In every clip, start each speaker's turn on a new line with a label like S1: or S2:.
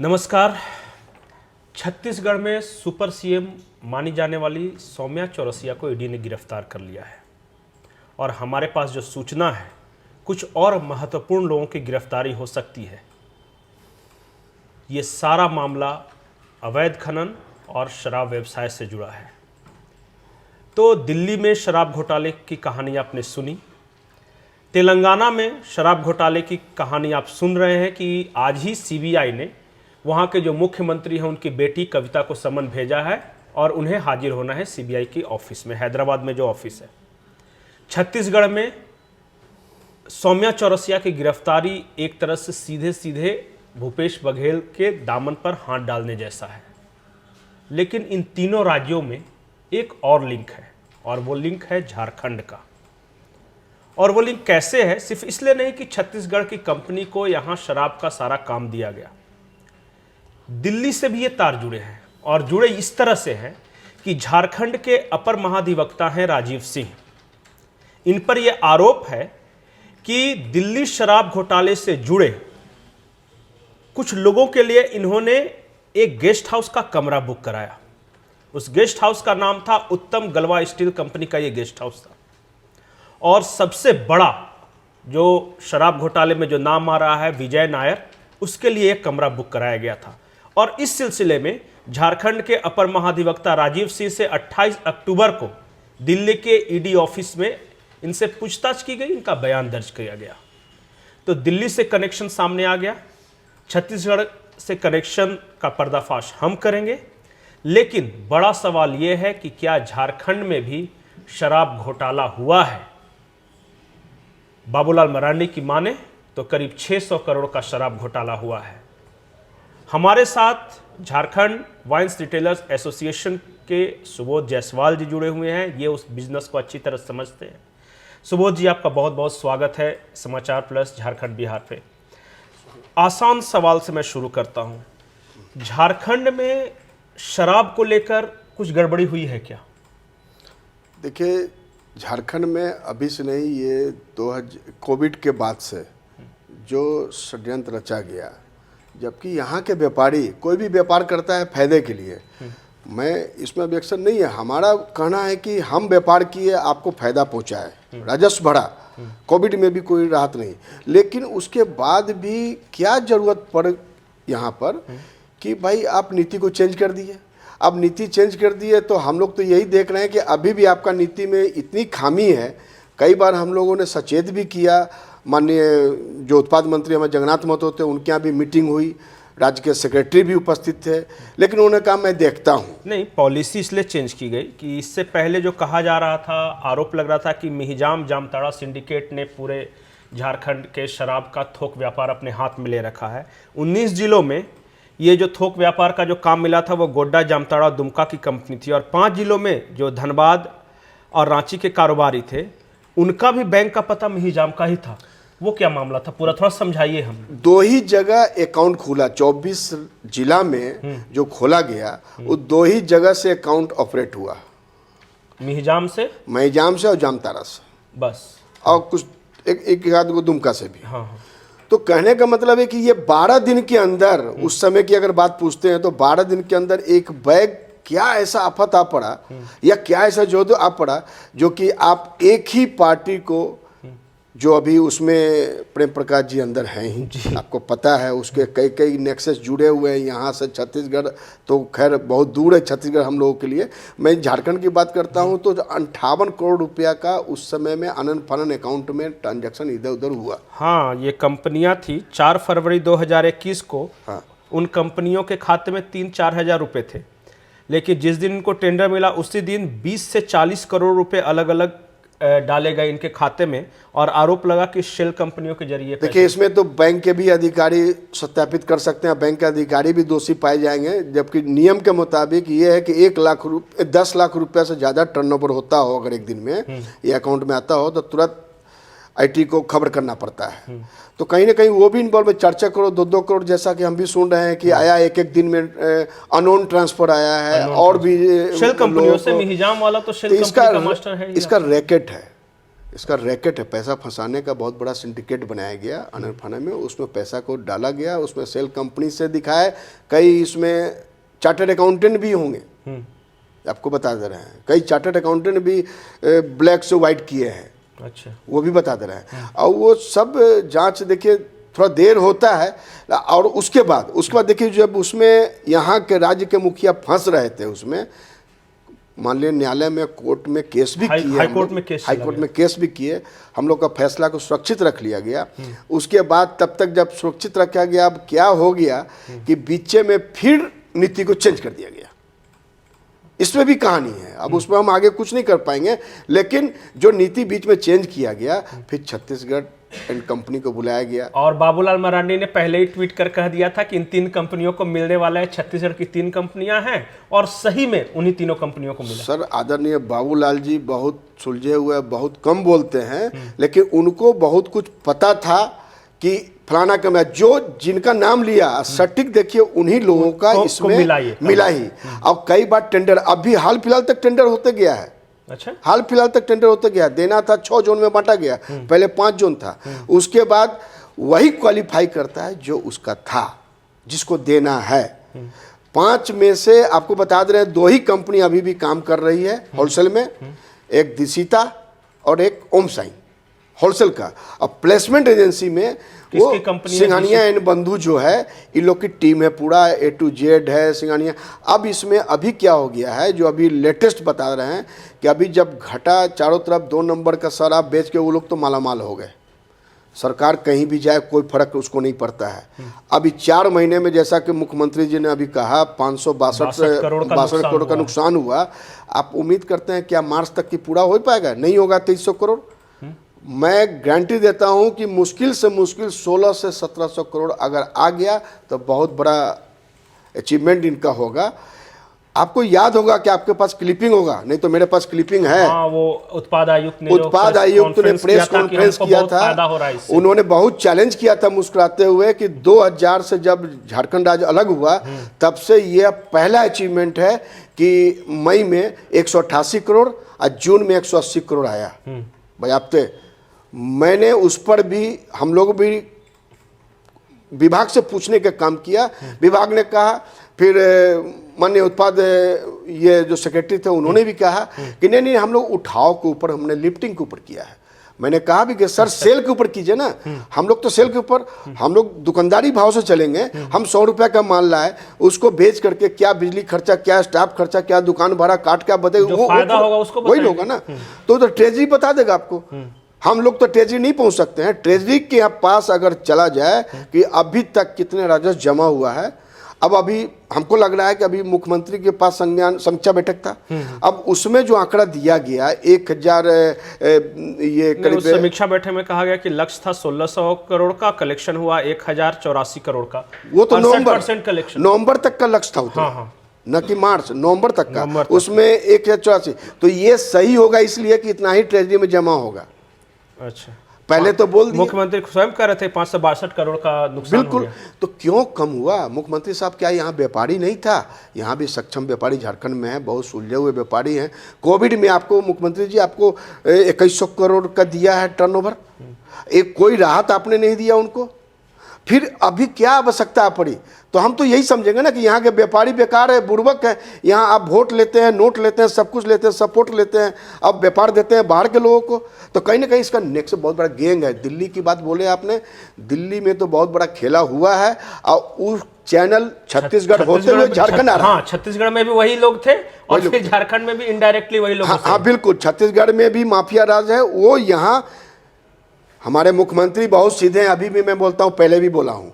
S1: नमस्कार। छत्तीसगढ़ में super CM मानी जाने वाली सौम्या चौरसिया को ईडी ने गिरफ्तार कर लिया है और हमारे पास जो सूचना है कुछ और महत्वपूर्ण लोगों की गिरफ्तारी हो सकती है। ये सारा मामला अवैध खनन और शराब व्यवसाय से जुड़ा है। तो दिल्ली में शराब घोटाले की कहानी आपने सुनी, तेलंगाना में शराब घोटाले की कहानी आप सुन रहे हैं कि आज ही सीबीआई ने वहाँ के जो मुख्यमंत्री हैं उनकी बेटी कविता को समन भेजा है और उन्हें हाजिर होना है सीबीआई की ऑफिस में, हैदराबाद में जो ऑफिस है। छत्तीसगढ़ में सौम्या चौरसिया की गिरफ्तारी एक तरह से सीधे सीधे भूपेश बघेल के दामन पर हाथ डालने जैसा है, लेकिन इन तीनों राज्यों में एक और लिंक है और वो लिंक है झारखंड का। और वो लिंक कैसे है? सिर्फ इसलिए नहीं कि छत्तीसगढ़ की कंपनी को यहाँ शराब का सारा काम दिया गया, दिल्ली से भी ये तार जुड़े हैं और जुड़े इस तरह से हैं कि झारखंड के अपर महाधिवक्ता हैं राजीव सिंह। इन पर यह आरोप है कि दिल्ली शराब घोटाले से जुड़े कुछ लोगों के लिए इन्होंने एक गेस्ट हाउस का कमरा बुक कराया। उस गेस्ट हाउस का नाम था उत्तम गलवा स्टील कंपनी का ये गेस्ट हाउस था। और सबसे बड़ा जो शराब घोटाले में जो नाम आ रहा है विजय नायर, उसके लिए एक कमरा बुक कराया गया था। और इस सिलसिले में झारखंड के अपर महाधिवक्ता राजीव सिंह से 28 अक्टूबर को दिल्ली के ईडी ऑफिस में इनसे पूछताछ की गई, इनका बयान दर्ज किया गया। तो दिल्ली से कनेक्शन सामने आ गया, छत्तीसगढ़ से कनेक्शन का पर्दाफाश हम करेंगे। लेकिन बड़ा सवाल यह है कि क्या झारखंड में भी शराब घोटाला हुआ है? बाबूलाल मरांडी की माने तो करीब 600 करोड़ का शराब घोटाला हुआ है। हमारे साथ झारखंड वाइन्स रिटेलर्स एसोसिएशन के सुबोध जायसवाल जी जुड़े हुए हैं। ये उस बिजनेस को अच्छी तरह समझते हैं। सुबोध जी, आपका बहुत बहुत स्वागत है समाचार प्लस झारखंड बिहार पे। आसान सवाल से मैं शुरू करता हूँ, झारखंड में शराब को लेकर कुछ गड़बड़ी हुई है क्या?
S2: देखिए, झारखंड में अभी से नहीं, ये कोविड के बाद से जो षड्यंत्र रचा गया, जबकि यहाँ के व्यापारी कोई भी व्यापार करता है फायदे के लिए, मैं इसमें ऑब्जेक्शन नहीं है। हमारा कहना है कि हम व्यापार किए, आपको फायदा पहुँचाए, राजस्व बढ़ा, कोविड में भी कोई राहत नहीं, लेकिन उसके बाद भी क्या जरूरत पड़ यहाँ पर कि भाई आप नीति को चेंज कर दिए। अब नीति चेंज कर दिए तो हम लोग तो यही देख रहे हैं कि अभी भी आपका नीति में इतनी खामी है। कई बार हम लोगों ने सचेत भी किया, माननीय जो उत्पाद मंत्री हमारे जगन्नाथ महतो थे, उनके यहाँ भी मीटिंग हुई, राज्य के सेक्रेटरी भी उपस्थित थे, लेकिन उन्होंने कहा मैं देखता हूँ।
S1: नहीं, पॉलिसी इसलिए चेंज की गई कि इससे पहले जो कहा जा रहा था, आरोप लग रहा था कि मिहिजाम जामताड़ा सिंडिकेट ने पूरे झारखंड के शराब का थोक व्यापार अपने हाथ में ले रखा है। 19 जिलों में ये जो थोक व्यापार का जो काम मिला था वो गोड्डा, जामताड़ा, दुमका की कंपनी थी और 5 जिलों में जो धनबाद और रांची के कारोबारी थे उनका भी बैंक का पता मिहिजाम का ही था। वो क्या मामला था, पूरा थोड़ा समझाइए हम।
S2: 2 ही जगह अकाउंट खुला, 24 जिला में जो खोला गया, वो 2 ही जगह से अकाउंट ऑपरेट हुआ,
S1: मिहिजाम से
S2: और जामताड़ा से
S1: बस,
S2: और कुछ एक आध को दुमका से भी।
S1: हाँ।
S2: तो कहने का मतलब है कि ये 12 दिन के अंदर, उस समय की अगर बात पूछते हैं तो 12 दिन के अंदर एक बैग क्या ऐसा आफत आ पड़ा या क्या ऐसा जो आ पड़ा जो कि आप एक ही पार्टी को, जो अभी उसमें प्रेम प्रकाश जी अंदर हैं ही, आपको पता है, उसके कई कई नेक्सस जुड़े हुए हैं यहाँ से। छत्तीसगढ़ तो खैर बहुत दूर है छत्तीसगढ़ हम लोगों के लिए। मैं झारखंड की बात करता हूँ तो 58 करोड़ रुपया का उस समय में अनंत फनन अकाउंट में ट्रांजैक्शन इधर उधर हुआ।
S1: हाँ, ये कंपनियां थी। 4 फरवरी 2021 को उन कंपनियों के खाते में 3-4 हज़ार रुपये थे, लेकिन जिस दिन इनको टेंडर मिला उसी दिन 20 से 40 करोड़ रुपए अलग अलग डाले गए इनके खाते में और आरोप लगा कि शेल कंपनियों के जरिए।
S2: देखिए, इसमें तो बैंक के भी अधिकारी सत्यापित कर सकते हैं, बैंक के अधिकारी भी दोषी पाए जाएंगे, जबकि नियम के मुताबिक ये है कि 10 लाख रुपया से ज़्यादा टर्नओवर होता हो, अगर एक दिन में ये अकाउंट में आता हो तो तुरंत आईटी को खबर करना पड़ता है। तो कहीं ना कहीं वो भी इन्वॉल्व है। 4-4 करोड़ 2-2 करोड़ जैसा कि हम भी सुन रहे हैं कि आया, एक दिन में अननोन ट्रांसफर आया है, और भी
S1: शेल कंपनियों से। मिहिजाम वाला तो शेल कंपनी का मास्टर है।
S2: इसका रैकेट है, इसका रैकेट है, पैसा फंसाने का बहुत बड़ा सिंडिकेट बनाया गया अनर फाना में। उसमें पैसा को डाला गया, उसमें सेल कंपनी से दिखाए, कई इसमें चार्टर्ड अकाउंटेंट भी होंगे, आपको बता दे रहे हैं, कई चार्टर्ड अकाउंटेंट भी ब्लैक से वाइट किए हैं,
S1: अच्छा,
S2: वो भी बता दे रहे हैं। और वो सब जांच देखिए थोड़ा देर होता है, और उसके बाद देखिए जब उसमें यहाँ के राज्य के मुखिया फंस रहे थे, उसमें मान लिया न्यायालय में, कोर्ट में केस भी किए, हाईकोर्ट में केस भी किए, हम लोग का फैसला को सुरक्षित रख लिया गया। उसके बाद तब तक जब सुरक्षित रखा गया, अब क्या हो गया कि बीचे में फिर नीति को चेंज कर दिया गया। इसमें भी कहानी है, अब उसमें हम आगे कुछ नहीं कर पाएंगे, लेकिन जो नीति बीच में चेंज किया गया, फिर छत्तीसगढ़ एंड कंपनी को बुलाया गया।
S1: और बाबूलाल मरांडी ने पहले ही ट्वीट कर कह दिया था कि इन 3 कंपनियों को मिलने वाला है, छत्तीसगढ़ की 3 कंपनियां हैं, और सही में उन्हीं तीनों कंपनियों को मिला।
S2: सर आदरणीय बाबूलाल जी बहुत सुलझे हुए, बहुत कम बोलते हैं, लेकिन उनको बहुत कुछ पता था कि फलाना कम, जो जिनका नाम लिया सटीक देखिए उन्हीं लोगों का इसमें मिला ही। अब कई बार टेंडर, अभी हाल फिलहाल तक टेंडर होते गया है,
S1: अच्छा,
S2: हाल फिलहाल तक टेंडर होते गया, देना था 6 जोन में बांटा गया, पहले 5 जोन था, उसके बाद वही क्वालिफाई करता है जो उसका था, जिसको देना है। 5 में से आपको बता दे रहे हैं 2 ही कंपनी अभी भी काम कर रही है होलसेल में, एक दिसीता और एक ओम साइन होलसेल का। अब प्लेसमेंट एजेंसी में वो सिंघानिया एंड बंधु जो है, इन लोग की टीम है, पूरा A to Z है सिंघानिया। अब इसमें अभी क्या हो गया है, जो अभी लेटेस्ट बता रहे हैं कि अभी जब घटा चारों तरफ 2 नंबर का शराब बेच के वो लोग तो मालामाल हो गए, सरकार कहीं भी जाए कोई फर्क उसको नहीं पड़ता है। अभी 4 महीने में जैसा कि मुख्यमंत्री जी ने अभी कहा 562 करोड़ का नुकसान हुआ। आप उम्मीद करते हैं क्या मार्च तक की पूरा हो पाएगा? नहीं होगा 2300 करोड़। मैं गारंटी देता हूं कि मुश्किल से मुश्किल 16 से 1700 करोड़ अगर आ गया तो बहुत बड़ा अचीवमेंट इनका होगा। आपको याद होगा कि आपके पास क्लिपिंग होगा, नहीं तो मेरे पास क्लिपिंग है।
S1: वो उत्पाद आयुक्त ने
S2: प्रेस कॉन्फ्रेंस किया था, उन्होंने बहुत चैलेंज किया था मुस्कुराते हुए कि 2000 से जब झारखंड राज्य अलग हुआ तब से यह पहला अचीवमेंट है कि मई में 188 करोड़ और जून में 180 करोड़ आया। भाई आपते मैंने उस पर भी, हम लोग भी विभाग से पूछने का काम किया, विभाग ने कहा, फिर माननीय उत्पाद ये जो सेक्रेटरी थे उन्होंने भी कहा कि नहीं हम लोग उठाव के ऊपर, हमने लिफ्टिंग के ऊपर किया है। मैंने कहा भी कि सर सेल के ऊपर कीजिए ना, हम लोग तो सेल के ऊपर, हम लोग दुकानदारी भाव से चलेंगे। हम 100 रुपये का माल लाए, उसको बेच करके क्या बिजली खर्चा, क्या स्टाफ खर्चा, क्या दुकान भाड़ा काट क्या बतेगा, वो फायदा होगा उसको वही होगा ना। तो ट्रेजरी बता देगा आपको। हम लोग तो ट्रेजरी नहीं पहुंच सकते हैं। ट्रेजरी के पास अगर चला जाए कि अभी तक कितने राजस्व जमा हुआ है, अब अभी हमको लग रहा है कि अभी मुख्यमंत्री के पास समीक्षा बैठक था, अब उसमें जो आंकड़ा दिया गया 1000 ये करीब,
S1: समीक्षा बैठक में कहा गया कि लक्ष्य था 1600 करोड़ का, कलेक्शन हुआ 1084 करोड़ का।
S2: वो तो
S1: नवंबर
S2: तक का लक्ष्य था, न कि मार्च, नवंबर तक का। उसमें 1084, तो ये सही होगा इसलिए कि इतना ही ट्रेजरी में जमा होगा।
S1: अच्छा,
S2: पहले तो बोल दिया,
S1: मुख्यमंत्री स्वयं कह रहे थे 562 करोड़ का नुकसान
S2: बिल्कुल। तो क्यों कम हुआ? मुख्यमंत्री साहब क्या यहाँ व्यापारी नहीं था? यहाँ भी सक्षम व्यापारी झारखंड में है, बहुत सुलझे हुए व्यापारी हैं। कोविड में आपको मुख्यमंत्री जी आपको 2100 करोड़ का दिया है टर्नओवर, एक कोई राहत आपने नहीं दिया उनको। फिर अभी क्या आवश्यकता पड़ी? तो हम तो यही समझेंगे ना कि यहाँ के व्यापारी बेकार है, बुर्बक है। यहाँ आप वोट लेते हैं, नोट लेते हैं, सब कुछ लेते हैं, सपोर्ट लेते हैं, अब व्यापार देते हैं बाहर के लोगों को। तो कहीं ना कहीं इसका नेक्स्ट बहुत बड़ा गैंग है। दिल्ली की बात बोले आपने, दिल्ली में तो बहुत बड़ा खेला हुआ है, और उस चैनल छत्तीसगढ़ होते हुए झारखंड आ रहा है।
S1: हाँ, छत्तीसगढ़ में भी वही लोग थे और फिर झारखंड में भी इनडायरेक्टली वही लोग।
S2: हाँ बिल्कुल, छत्तीसगढ़ में भी माफिया राज है। वो यहाँ हमारे मुख्यमंत्री बहुत सीधे हैं, अभी भी मैं बोलता हूँ, पहले भी बोला हूँ,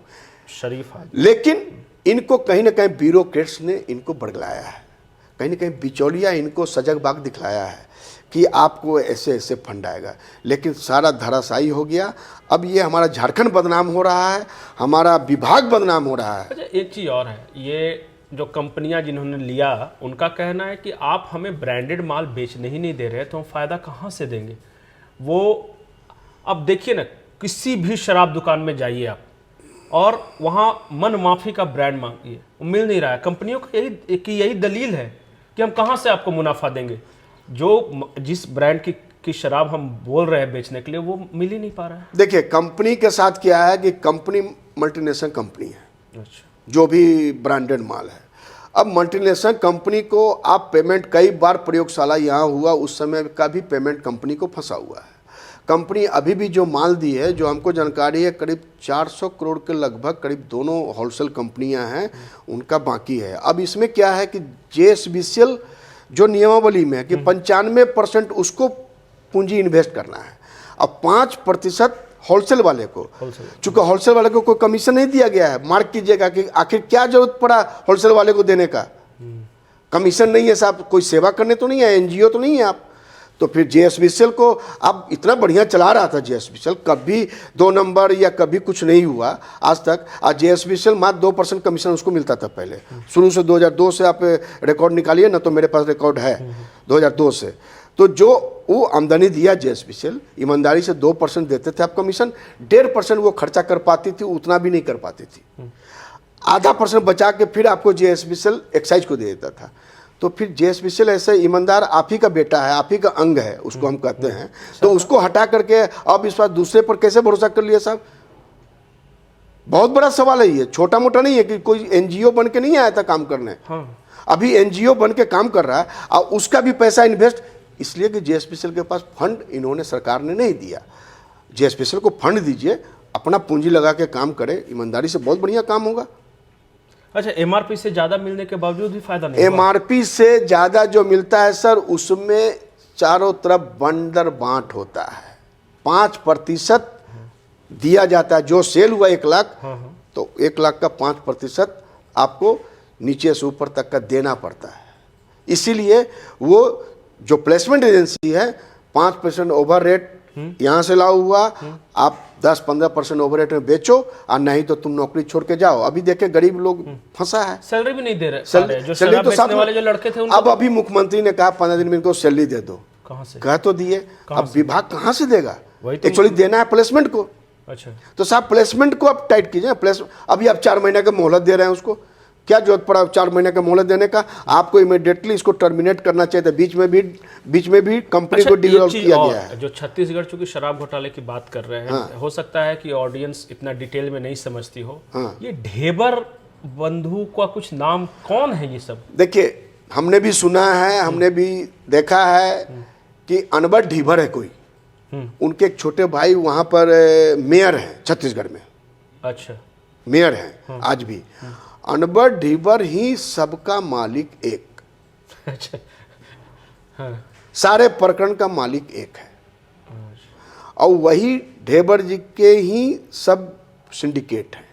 S1: शरीफ है।
S2: लेकिन इनको कहीं ना कहीं ब्यूरोक्रेट्स ने इनको बरगलाया है, कहीं ना कहीं बिचौलिया इनको सजग बाग दिखलाया है कि आपको ऐसे ऐसे फंड आएगा, लेकिन सारा धराशायी हो गया। अब ये हमारा झारखंड बदनाम हो रहा है, हमारा विभाग बदनाम हो रहा है।
S1: अच्छा, एक चीज़ और है, ये जो कंपनियां जिन्होंने लिया उनका कहना है कि आप हमें ब्रांडेड माल बेचने ही नहीं दे रहे, तो हम फ़ायदा कहाँ से देंगे? वो अब देखिए ना, किसी भी शराब दुकान में जाइए आप और वहाँ मन माफी का ब्रांड मांगिए, मिल नहीं रहा है। कंपनियों का यही दलील है कि हम कहाँ से आपको मुनाफा देंगे। जो जिस ब्रांड की शराब हम बोल रहे हैं बेचने के लिए, वो मिल ही नहीं पा रहा है।
S2: देखिए कंपनी के साथ क्या है कि कंपनी मल्टीनेशनल कंपनी है,
S1: अच्छा,
S2: जो भी ब्रांडेड माल है। अब मल्टीनेशनल कंपनी को आप पेमेंट, कई बार प्रयोगशाला यहाँ हुआ उस समय का भी पेमेंट कंपनी को फंसा हुआ है। कंपनी अभी भी जो माल दी है, जो हमको जानकारी है, करीब 400 करोड़ के लगभग करीब दोनों होलसेल कंपनियां हैं उनका बाकी है। अब इसमें क्या है कि JSBCL जो नियमावली में है कि 95% उसको पूंजी इन्वेस्ट करना है, अब 5% होलसेल वाले को, चूंकि होलसेल वाले को कोई कमीशन नहीं दिया गया है। मार्क कीजिएगा कि आखिर क्या जरूरत पड़ा होलसेल वाले को देने का, कमीशन नहीं है साहब, कोई सेवा करने तो नहीं है, NGO तो नहीं है आप। तो फिर JSBCL को अब इतना बढ़िया चला रहा था JSBCL, कभी 2 नंबर या कभी कुछ नहीं हुआ आज तक। आज JSBCL मात्र 2% कमीशन उसको मिलता था पहले, शुरू से 2002 से आप रिकॉर्ड निकालिए ना, तो मेरे पास रिकॉर्ड है 2002 से। तो जो वो आमदनी दिया JSBCL, ईमानदारी से 2% देते थे आप कमीशन, 1.5% वो खर्चा कर पाती थी, उतना भी नहीं कर पाती थी, आधा % बचा के फिर आपको JSBCL एक्साइज को दे देता था। तो फिर JSBCL ऐसे ईमानदार आप ही का बेटा है, आप ही का अंग है, उसको हम कहते हैं, तो उसको हटा करके अब इस बार दूसरे पर कैसे भरोसा कर लिया साहब? बहुत बड़ा सवाल है ये, छोटा मोटा नहीं है कि कोई NGO बन के नहीं आया था काम करने। अभी NGO बन के काम कर रहा है और उसका भी पैसा इन्वेस्ट, इसलिए कि JSBCL के पास फंड इन्होंने, सरकार ने नहीं दिया। JSBCL को फंड दीजिए, अपना पूंजी लगा के काम करे, ईमानदारी से बहुत बढ़िया काम होगा।
S1: अच्छा, MRP से ज़्यादा मिलने के बावजूद भी फायदा नहीं हुआ?
S2: MRP से ज़्यादा जो मिलता है सर, उसमें चारों तरफ बंदर बांट होता है। 5% दिया जाता है, जो सेल हुआ 1 लाख, तो 1 लाख का 5% आपको नीचे से ऊपर तक का देना पड़ता है। इसीलिए वो जो प्लेसमेंट एजेंसी है, 5% ओवर रेट यहाँ से लाओ हुआ, आप 10-15% ओवर रेट में बेचो, और नहीं तो तुम नौकरी छोड़ के जाओ। अभी देखे गरीब लोग फंसा है,
S1: सैलरी भी नहीं दे रहे, जो
S2: सैलरी तो
S1: बेचने वाले जो लड़के थे उनको।
S2: अब अभी मुख्यमंत्री ने कहा 15 दिन में इनको सैलरी दे दो,
S1: कहाँ से?
S2: कह तो दिए, अब विभाग कहाँ से देगा?
S1: वही तो
S2: एक्चुअली देना है प्लेसमेंट को।
S1: अच्छा,
S2: तो साहब प्लेसमेंट को आप टाइट कीजिए। अभी आप 4 महीने का मोहलत दे रहे हैं उसको, क्या जरूरत पड़ा 4 महीने का मोहलत देने का? आपको इमीडिएटली इसको टर्मिनेट करना चाहिए था। बीच में भी कंपनी को डिसॉल्व किया गया है।
S1: जो छत्तीसगढ़ चूंकि शराब घोटाले की बात कर रहे हैं, हो सकता है कि ऑडियंस इतना डिटेल में नहीं समझती हो, ये ढेबर बंधु का कुछ नाम कौन है ये सब?
S2: देखिए हमने भी सुना है, हमने भी देखा है कि अनवर ढीबर है कोई, उनके एक छोटे भाई वहाँ पर मेयर हैं छत्तीसगढ़ में।
S1: अच्छा,
S2: मेयर हैं आज भी। अनवर ढीबर ही सबका मालिक एक,
S1: अच्छा, हाँ,
S2: सारे प्रकरण का मालिक एक है, और वही ढेबर जी के ही सब सिंडिकेट हैं।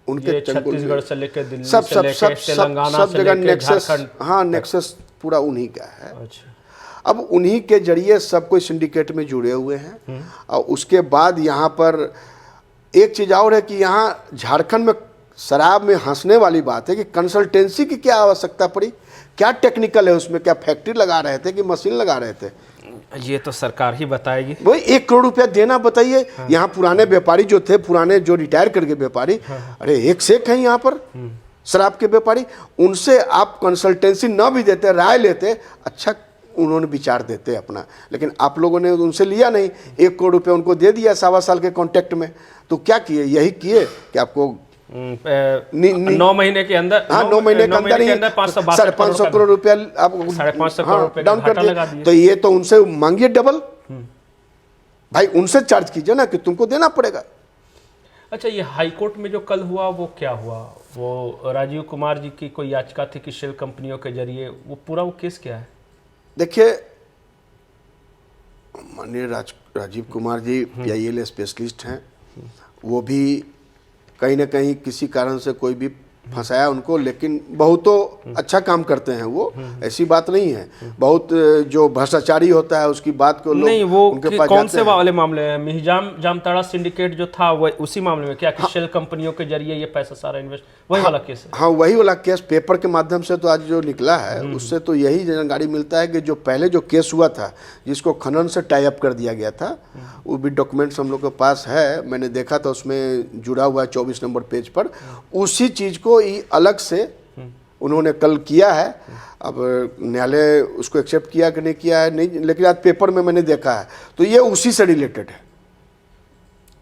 S2: उनके
S1: छत्तीसगढ़ से लेकर दिल्ली
S2: सब
S1: से
S2: सब
S1: लेकर
S2: सब
S1: तेलंगाना
S2: सब
S1: से
S2: जगह
S1: लेकर
S2: नेक्सस,
S1: झारखंड।
S2: हाँ नेक्सस पूरा उन्हीं का है।
S1: अच्छा,
S2: अब उन्हीं के जरिए सब कोई सिंडिकेट में जुड़े हुए हैं। और उसके बाद यहाँ पर एक चीज़ और है कि यहाँ झारखंड में शराब में हंसने वाली बात है कि कंसल्टेंसी की क्या आवश्यकता पड़ी, क्या टेक्निकल है उसमें, क्या फैक्ट्री लगा रहे थे कि मशीन लगा रहे थे?
S1: ये तो सरकार ही बताएगी।
S2: वही 1 करोड़ रुपया देना, बताइए। यहाँ पुराने व्यापारी जो थे, पुराने जो रिटायर करके व्यापारी, अरे एक से एक हैं यहाँ पर शराब के व्यापारी, उनसे आप कंसल्टेंसी न भी देते, राय लेते, अच्छा उन्होंने विचार देते अपना, लेकिन आप लोगों ने उनसे लिया नहीं। 1 करोड़ रुपया उनको दे दिया 1.25 साल के कॉन्ट्रैक्ट में। तो क्या किए? यही किए कि आपको
S1: 9 महीने के अंदर,
S2: हाँ 9 महीने के अंदर ही 550 करोड़ रुपया आप
S1: 550 करोड़ रुपए
S2: डाउन कर दिए। तो ये तो उनसे मांगिए डबल, भाई उनसे चार्ज कीजिए ना कि तुमको देना पड़ेगा।
S1: अच्छा, ये हाई कोर्ट में जो कल हुआ वो क्या हुआ? वो राजीव कुमार जी की कोई याचिका थी कि शेल कंपनियों के जरिए, वो पूरा वो केस क्या है?
S2: देखिए माननीय राजीव कुमार जी PIL स्पेशलिस्ट हैं, वो भी कहीं ना कहीं किसी कारण से कोई भी फंसाया उनको, लेकिन बहुत तो अच्छा काम करते हैं वो, ऐसी बात नहीं है। बहुत जो भ्रष्टाचारी होता है उसकी बात को लोग
S1: नहीं, वो
S2: उनके पास
S1: कौन से वाले मामले हैं? मिहिजाम जामताड़ा सिंडिकेट जो था वो उसी मामले में क्या कि शेल कंपनियों के जरिए ये पैसा सारा इन्वेस्ट, वही वाला केस है?
S2: हाँ वही वाला केस पेपर के माध्यम से तो आज जो निकला है उससे तो यही जानकारी मिलता है कि जो पहले जो केस हुआ था जिसको खनन से टाई अप कर दिया गया था, वो भी डॉक्यूमेंट्स हम लोग के पास है, मैंने देखा था, उसमें जुड़ा हुआ है 24 नंबर पेज पर। उसी चीज़ को अलग से उन्होंने कल किया है। अब न्यायालय उसको एक्सेप्ट किया कि नहीं किया है नहीं, लेकिन आज पेपर में मैंने देखा है, तो ये उसी से रिलेटेड है।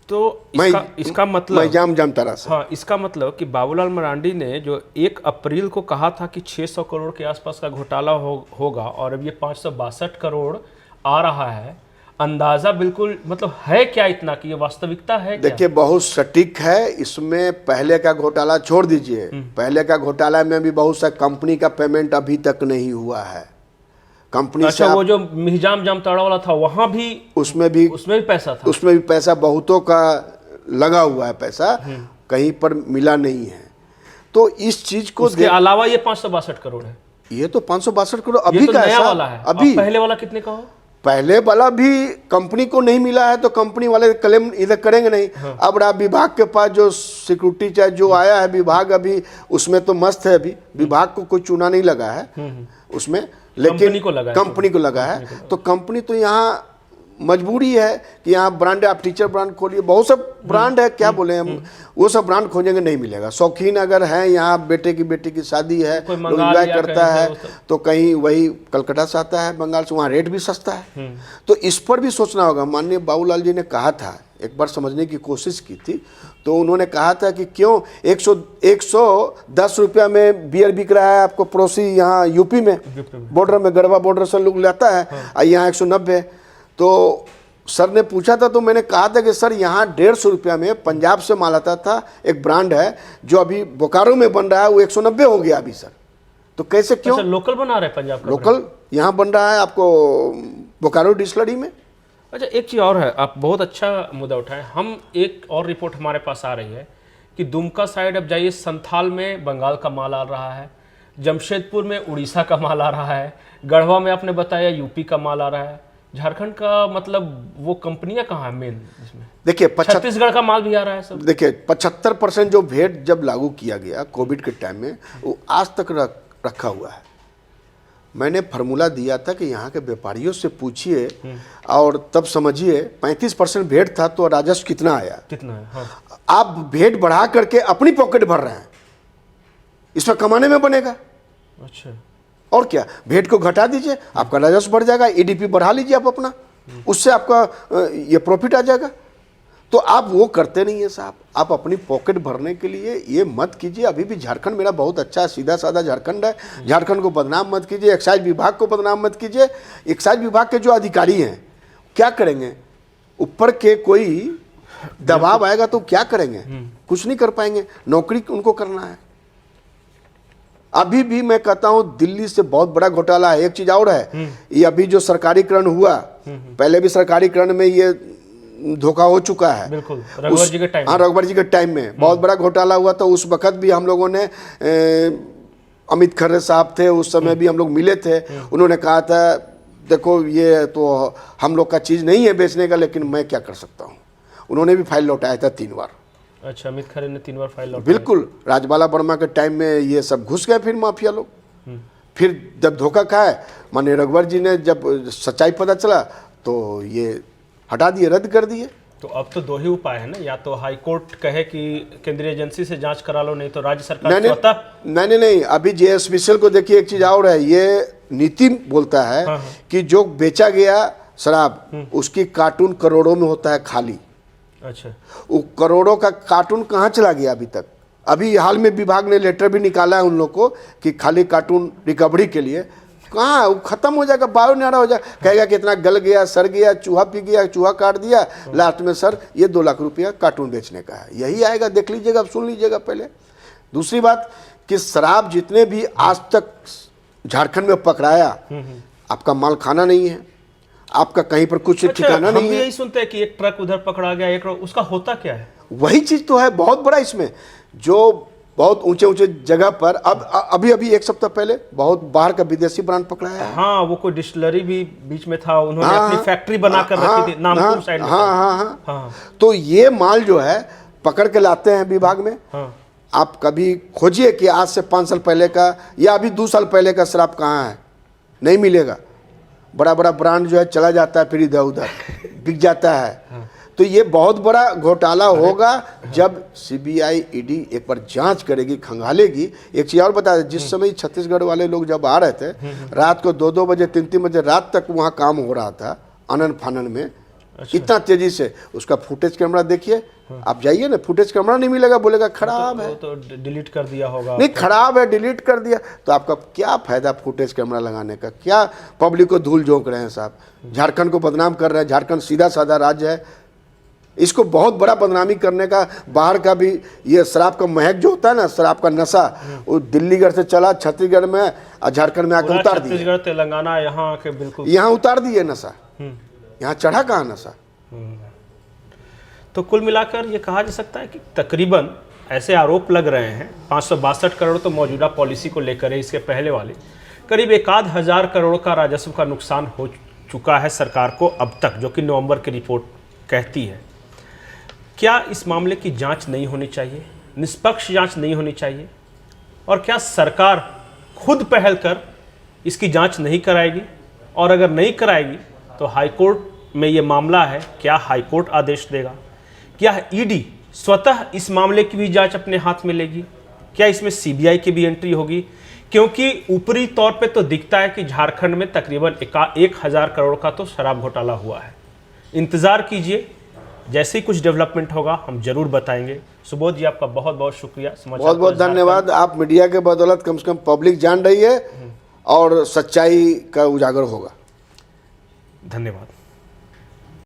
S1: तो इसका मतलब
S2: मैं जानता रहा सर।
S1: हाँ, इसका मतलब कि बाबूलाल मरांडी ने जो 1 अप्रैल को कहा था कि 600 करोड़ के आसपास का घोटाला होगा और अब ये 562 करोड़ आ रहा है, अंदाजा बिल्कुल मतलब है क्या इतना कि ये वास्तविकता है क्या?
S2: देखिए बहुत सटीक है इसमें। पहले का घोटाला छोड़ दीजिए, पहले का घोटाला में भी बहुत सा कंपनी का पेमेंट अभी तक नहीं हुआ है। कंपनी
S1: अच्छा, वो जो मिहिजाम जामताड़ा वाला था वहां भी उसमें भी पैसा था।
S2: उसमें भी पैसा बहुतों का लगा हुआ है, पैसा कहीं पर मिला नहीं है। तो इस चीज को
S1: उसके अलावा ये 562 करोड़ है।
S2: ये तो 562 करोड़ अभी
S1: तो
S2: का
S1: नया वाला है।
S2: अभी
S1: पहले वाला कितने का हो?
S2: पहले वाला भी कंपनी को नहीं मिला है तो कंपनी वाले क्लेम इधर करेंगे नहीं। अब रहा विभाग के पास जो सिक्योरिटी चार्ज जो आया है, विभाग अभी उसमें तो मस्त है, अभी विभाग को कोई चूना नहीं लगा है उसमें, लेकिन कंपनी को लगा है। तो कंपनी तो यहाँ मजबूरी है कि यहाँ ब्रांड, आप टीचर ब्रांड खोलिए, बहुत सब ब्रांड है, क्या बोले हम, वो सब ब्रांड खोजेंगे नहीं मिलेगा। शौकीन अगर है, यहाँ बेटे की शादी है, लोग एंजॉय करता है, तो कहीं वही कलकत्ता से आता है, बंगाल से, वहाँ रेट भी सस्ता है। तो इस पर भी सोचना होगा। माननीय बाबूलाल जी ने कहा था, एक बार समझने की कोशिश की थी, तो उन्होंने कहा था कि क्यों 110 रुपया में बियर बिक रहा है आपको पड़ोसी यहाँ यूपी में बॉर्डर में, गढ़वा बॉर्डर से लोग लाता है, और यहाँ 190। तो सर ने पूछा था, तो मैंने कहा था कि सर यहाँ 150 रुपया में पंजाब से माल आता था, एक ब्रांड है जो अभी बोकारो में बन रहा है, वो 190 हो गया अभी सर। तो कैसे, क्यों?
S1: अच्छा, लोकल बना रहे पंजाब का,
S2: लोकल यहाँ बन रहा है आपको बोकारो डिस्टिलरी में।
S1: अच्छा, एक चीज़ और है, आप बहुत अच्छा मुद्दा उठाएं। हम एक और रिपोर्ट हमारे पास आ रही है कि दुमका साइड अब जाइए, संथाल में बंगाल का माल आ रहा है, जमशेदपुर में उड़ीसा का माल आ रहा है, गढ़वा में आपने बताया यूपी का माल आ रहा है, झारखंड का मतलब वो कंपनियां कहाँ है मेन इसमें?
S2: देखिए
S1: छत्तीसगढ़ का माल भी आ रहा है सब।
S2: देखिए 75% जो वेट जब लागू किया गया कोविड के टाइम में, वो आज तक रखा हुआ है। मैंने फार्मूला दिया था कि यहाँ के व्यापारियों से पूछिए और तब समझिए 35% भेंट था तो राजस्व कितना आया,
S1: कितना है? हाँ।
S2: आप भेंट बढ़ा करके अपनी पॉकेट भर रहे हैं, इसमें कमाने में बनेगा।
S1: अच्छा,
S2: और क्या, भेंट को घटा दीजिए, आपका राजस्व बढ़ जाएगा, ईडीपी बढ़ा लीजिए आप अपना, उससे आपका ये प्रॉफिट आ जाएगा। तो आप वो करते नहीं है साहब, आप अपनी पॉकेट भरने के लिए ये मत कीजिए। अभी भी झारखंड मेरा बहुत अच्छा सीधा साधा झारखंड है, झारखंड को बदनाम मत कीजिए, एक्साइज विभाग को बदनाम मत कीजिए। एक्साइज विभाग के जो अधिकारी हैं क्या करेंगे, ऊपर के कोई दबाव आएगा तो क्या करेंगे, कुछ नहीं कर पाएंगे, नौकरी उनको करना है। अभी भी मैं कहता हूं दिल्ली से बहुत बड़ा घोटाला है। एक चीज और है, ये अभी जो सरकारीकरण हुआ, पहले भी सरकारीकरण में ये धोखा हो चुका है।
S1: बिल्कुल, रघुवर जी के टाइम,
S2: हाँ रघुवर जी के टाइम में बहुत बड़ा घोटाला हुआ था। उस वक्त भी हम लोगों ने अमित खर्रे साहब थे, उस समय भी हम लोग मिले थे। उन्होंने कहा था देखो ये तो हम लोग का चीज़ नहीं है बेचने का, लेकिन मैं क्या कर सकता हूँ। उन्होंने भी फाइल लौटाया था 3 बार।
S1: अच्छा, अमित खरे ने 3 बार फाइल लौटाई।
S2: बिल्कुल, राजबाला वर्मा के टाइम में ये सब घुस गए फिर माफिया लोग। फिर जब धोखा खाए, माननीय रघुवर जी ने जब सच्चाई पता चला तो ये हटा दिए, रद्द कर दिए।
S1: तो अब तो 2 ही उपाय है ना, या तो हाई कोर्ट कहे कि केंद्रीय एजेंसी से जांच करा लो, नहीं तो राज्य सरकार स्वतः। नहीं, अभी जेएसपीसीएल को देखिए, एक चीज और है, ये नीति बोलता है कि जो बेचा गया शराब उसकी कार्टून करोड़ों में होता है खाली। अच्छा, वो करोड़ों का कार्टून कहाँ चला गया अभी तक? अभी हाल में विभाग ने लेटर भी निकाला है उन लोग को कि खाली कार्टून रिकवरी के लिए, कहाँ, वो खत्म हो जाएगा, बायो न्यारा हो जाएगा। कहेगा कि इतना गल गया, सड़ गया, चूहा पी गया, चूहा काट दिया, लास्ट में सर ये 2 लाख रुपया कार्टून बेचने का है। यही आएगा, देख लीजिएगा, सुन लीजिएगा पहले। दूसरी बात कि शराब जितने भी आज तक झारखंड में पकड़ाया, आपका माल खाना नहीं है, आपका कहीं पर कुछ ठिकाना नहीं है। हम यही सुनते हैं कि एक ट्रक उधर पकड़ा गया, एक उसका होता क्या है?
S2: वही चीज तो है बहुत बड़ा इसमें, जो बहुत ऊंचे ऊंचे जगह पर अभी एक सप्ताह पहले बहुत बाहर का विदेशी ब्रांड पकड़ाया है।
S1: हाँ, वो कोई डिस्टिलरी भी बीच में था, उन्होंने अपनी फैक्ट्री बना कर रखी थी नामकुम साइड में।
S2: हाँ। तो ये माल जो है पकड़ के लाते हैं विभाग में। आप कभी खोजिए कि आज से 5 साल पहले का या अभी 2 साल पहले का शराब कहाँ है, नहीं मिलेगा। बड़ा बड़ा ब्रांड जो है चला जाता है, फिर इधर उधर बिक जाता है। तो ये बहुत बड़ा घोटाला होगा जब सीबीआई ईडी एक बार जांच करेगी, खंगालेगी। एक चीज और बता दें, जिस समय छत्तीसगढ़ वाले लोग जब आ रहे थे, रात को 2-2 बजे 3-3 बजे रात तक वहाँ काम हो रहा था आनन फानन में।
S1: अच्छा।
S2: इतना तेजी से उसका फुटेज कैमरा देखिए, आप जाइए ना, फुटेज कैमरा नहीं मिलेगा, बोलेगा खराब है।
S1: तो डिलीट कर दिया होगा।
S2: नहीं, खराब है, डिलीट कर दिया, तो आपका क्या फायदा फुटेज कैमरा लगाने का? क्या पब्लिक को धूल झोंक रहे हैं साहब, झारखंड को बदनाम कर रहे हैं। झारखंड सीधा साधा राज्य है, इसको बहुत बड़ा बदनामी करने का, बाहर का भी ये शराब का महक जो होता है ना, शराब का नशा, वो दिल्लीगढ़ से चला छत्तीसगढ़ में और झारखंड में आकर उतार दिया।
S1: छत्तीसगढ़ तेलंगाना यहाँ आके बिल्कुल
S2: यहाँ उतार दिए नशा, यहाँ चढ़ा कहाँ नशा।
S1: तो कुल मिलाकर ये कहा जा सकता है कि तकरीबन ऐसे आरोप लग रहे हैं 562 करोड़ तो मौजूदा पॉलिसी को लेकर है, इसके पहले वाले करीब 1,000 करोड़ का राजस्व का नुकसान हो चुका है सरकार को अब तक, जो कि नवंबर की रिपोर्ट कहती है। क्या इस मामले की जांच नहीं होनी चाहिए, निष्पक्ष जांच नहीं होनी चाहिए? और क्या सरकार खुद पहल कर इसकी जांच नहीं कराएगी? और अगर नहीं कराएगी तो हाईकोर्ट में ये मामला है, क्या हाईकोर्ट आदेश देगा? क्या ईडी स्वतः इस मामले की भी जांच अपने हाथ में लेगी? क्या इसमें सीबीआई की भी एंट्री होगी? क्योंकि ऊपरी तौर पे तो दिखता है कि झारखंड में तकरीबन 1,000 करोड़ का तो शराब घोटाला हुआ है। इंतजार कीजिए, जैसे ही कुछ डेवलपमेंट होगा हम जरूर बताएंगे। सुबोध जी, आपका बहुत बहुत शुक्रिया।
S2: बहुत बहुत धन्यवाद। आप मीडिया के बदौलत कम से कम पब्लिक जान रही है और सच्चाई का उजागर होगा।
S1: धन्यवाद।